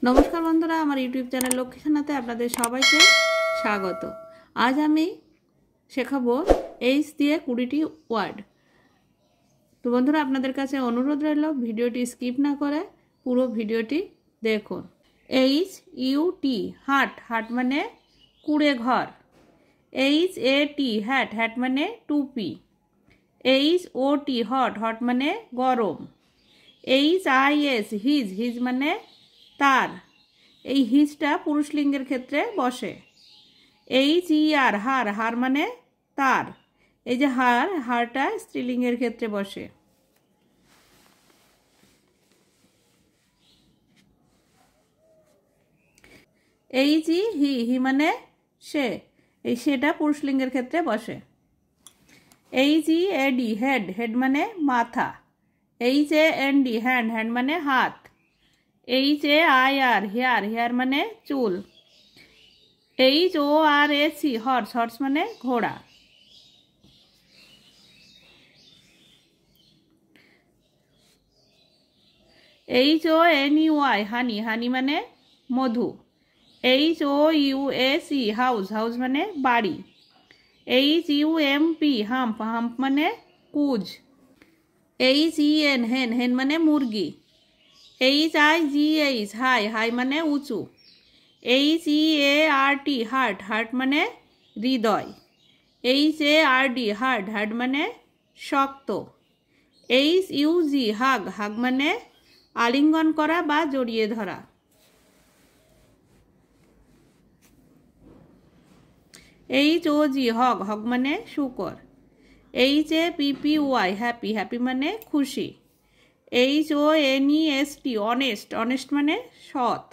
नमस्कार बंधुरा आमार यूट्यूब चैनल लक्ष्मीखानाते आपनादेर सबाइके स्वागत। आज आमी शेखाबो एच दिए 20टी वार्ड। तो बंधुरा आपनादेर काछे अनुरोध रइल भिडियोटी स्किप ना करे पुरो भिडियोटी देखुन। HUT हाट, हाट माने कुड़े घर। HAT हैट, हैट माने टुपी। HOT हट, हट माने गरम। HIS हिज, हिज माने तार। এই হিজটা পুরুষলিঙ্গের ক্ষেত্রে বসে। HER হার, হার মানে তার। এই যে হার, হারটা স্ত্রীলিঙ্গের ক্ষেত্রে বসে। HE হি, হি মানে সে। এই সেটা পুরুষলিঙ্গের ক্ষেত্রে বসে। HEAD হেড, হেড মানে মাথা। HAND হ্যান্ড, হ্যান্ড মানে হাত। HAIR হেয়ার, হেয়ার মানে চুল। HORSE হর্স, হর্স মানে ঘোড়া। HONEY হানি, হানি মানে মধু। HOUSE হাউস, হাউস মানে বাড়ি। HUMP হাম্প, হাম্প মানে কুজ। HEN হেন, হেন মানে মুরগি। HIGH হাই, হাই মানে উঁচু। HEART হার্ট, হার্ট মানে হৃদয়। HARD হার্ড, হার্ড মানে শক্ত। HUG হাগ, হাগ মানে আলিঙ্গন করা বা জড়িয়ে ধরা। HOG হগ, হগ মানে শূকর। HAPPY হ্যাপি, হ্যাপি মানে খুশি। HONEST অনেস্ট, অনেস্ট মানে সৎ।